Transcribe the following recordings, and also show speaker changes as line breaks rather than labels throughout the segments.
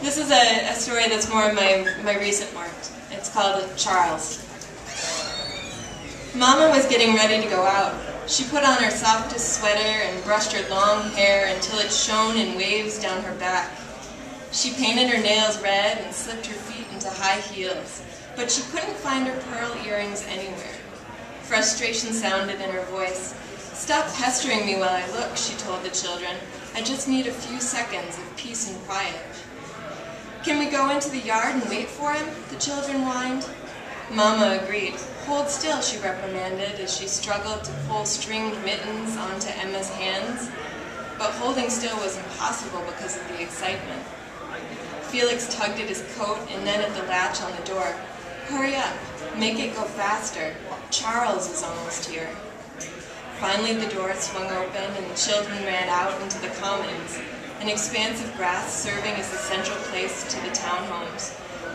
This is a story that's more of my recent work. It's called Charles. Mama was getting ready to go out. She put on her softest sweater and brushed her long hair until it shone in waves down her back. She painted her nails red and slipped her feet into high heels, but she couldn't find her pearl earrings anywhere. Frustration sounded in her voice. "Stop pestering me while I look," she told the children. "I just need a few seconds of peace and quiet." "Can we go into the yard and wait for him?" the children whined. Mama agreed. "Hold still," she reprimanded as she struggled to pull stringed mittens onto Emma's hands. But holding still was impossible because of the excitement. Felix tugged at his coat and then at the latch on the door. "Hurry up. Make it go faster. Charles is almost here." Finally the door swung open and the children ran out into the commons, an expanse of grass serving as the central place to the townhomes.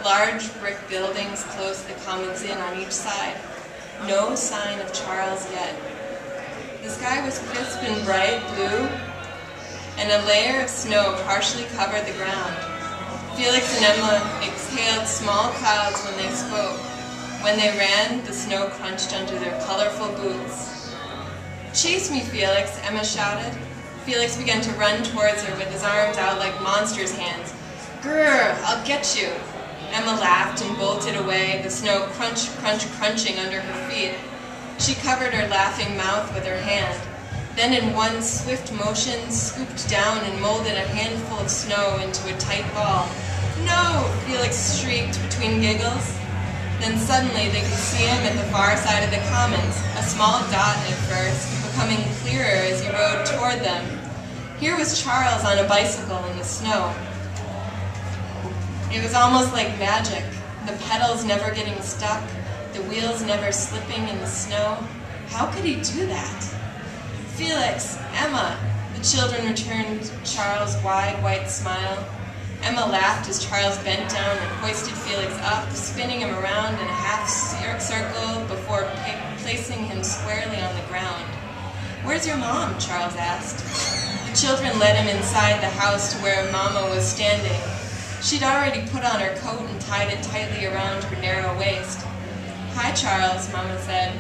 Large brick buildings closed the commons in on each side. No sign of Charles yet. The sky was crisp and bright blue, and a layer of snow partially covered the ground. Felix and Emma exhaled small clouds when they spoke. When they ran, the snow crunched under their colorful boots. "Chase me, Felix," Emma shouted. Felix began to run towards her with his arms out like monster's hands. "Grrr, I'll get you." Emma laughed and bolted away, the snow crunching under her feet. She covered her laughing mouth with her hand. Then in one swift motion, scooped down and molded a handful of snow into a tight ball. "No!" Felix shrieked between giggles. Then suddenly they could see him at the far side of the commons, a small dot at first, becoming clearer as he rode toward them. Here was Charles on a bicycle in the snow. It was almost like magic, the pedals never getting stuck, the wheels never slipping in the snow. How could he do that? "Felix! Emma!" The children returned Charles' wide, white smile. Emma laughed as Charles bent down and hoisted Felix up, spinning him around in a half circle before placing him squarely on the ground. "Where's your mom?" Charles asked. The children led him inside the house to where Mama was standing. She'd already put on her coat and tied it tightly around her narrow waist. "Hi, Charles," Mama said.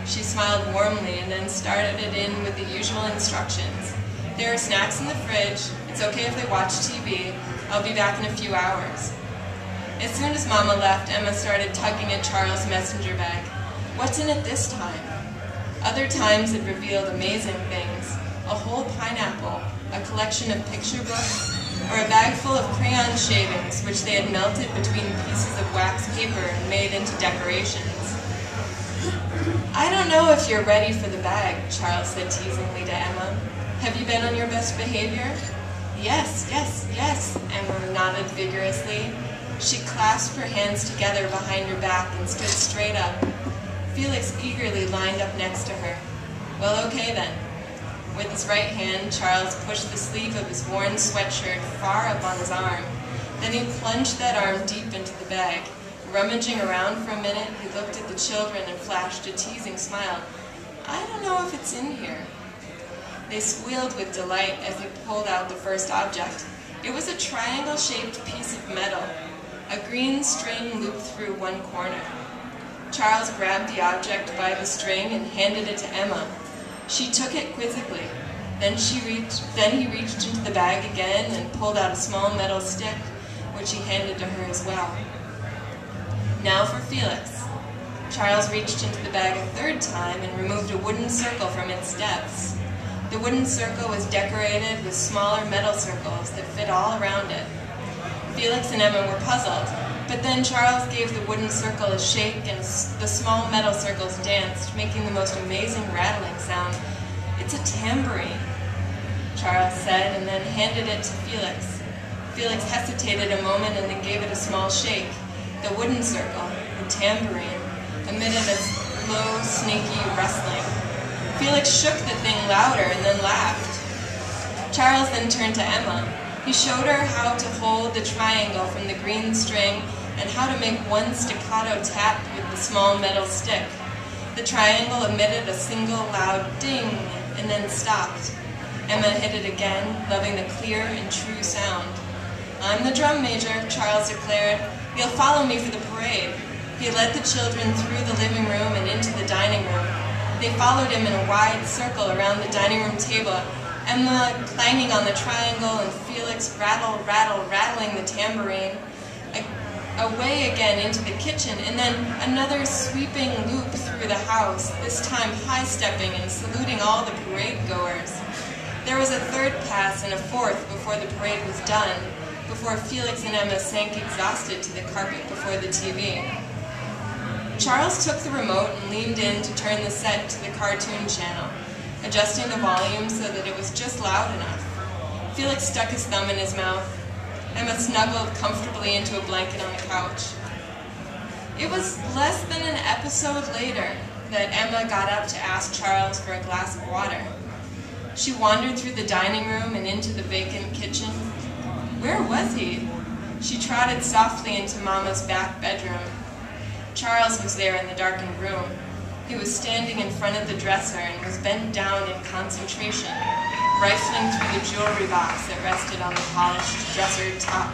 She smiled warmly and then started it in with the usual instructions. "There are snacks in the fridge. It's okay if they watch TV. I'll be back in a few hours." As soon as Mama left, Emma started tugging at Charles' messenger bag. "What's in it this time?" Other times it revealed amazing things. A whole pineapple, a collection of picture books, or a bag full of crayon shavings which they had melted between pieces of wax paper and made into decorations. "I don't know if you're ready for the bag," Charles said teasingly to Emma. "Have you been on your best behavior?" "Yes, yes, yes," Emma nodded vigorously. She clasped her hands together behind her back and stood straight up. Felix eagerly lined up next to her. "Well, okay then." With his right hand, Charles pushed the sleeve of his worn sweatshirt far up on his arm. Then he plunged that arm deep into the bag. Rummaging around for a minute, he looked at the children and flashed a teasing smile. "I don't know if it's in here." They squealed with delight as he pulled out the first object. It was a triangle-shaped piece of metal. A green string looped through one corner. Charles grabbed the object by the string and handed it to Emma. She took it quizzically. Then he reached into the bag again and pulled out a small metal stick, which he handed to her as well. Now for Felix. Charles reached into the bag a third time and removed a wooden circle from its depths. The wooden circle was decorated with smaller metal circles that fit all around it. Felix and Emma were puzzled, but then Charles gave the wooden circle a shake and the small metal circles danced, making the most amazing rattling sound. "It's a tambourine," Charles said, and then handed it to Felix. Felix hesitated a moment and then gave it a small shake. The wooden circle, the tambourine, emitted a low, snaky rustling. Felix shook the thing louder and then laughed. Charles then turned to Emma. He showed her how to hold the triangle from the green string and how to make one staccato tap with the small metal stick. The triangle emitted a single loud ding and then stopped. Emma hit it again, loving the clear and true sound. "I'm the drum major," Charles declared. "You'll follow me for the parade." He led the children through the living room and into the dining room. They followed him in a wide circle around the dining room table, Emma clanging on the triangle and Felix rattling the tambourine. Away again into the kitchen, and then another sweeping loop through the house, this time high-stepping and saluting all the parade-goers. There was a third pass and a fourth before the parade was done, before Felix and Emma sank exhausted to the carpet before the TV. Charles took the remote and leaned in to turn the set to the cartoon channel, adjusting the volume so that it was just loud enough. Felix stuck his thumb in his mouth. Emma snuggled comfortably into a blanket on the couch. It was less than an episode later that Emma got up to ask Charles for a glass of water. She wandered through the dining room and into the vacant kitchen. Where was he? She trotted softly into Mama's back bedroom. Charles was there in the darkened room. He was standing in front of the dresser and was bent down in concentration, rifling through the jewelry box that rested on the polished dresser top.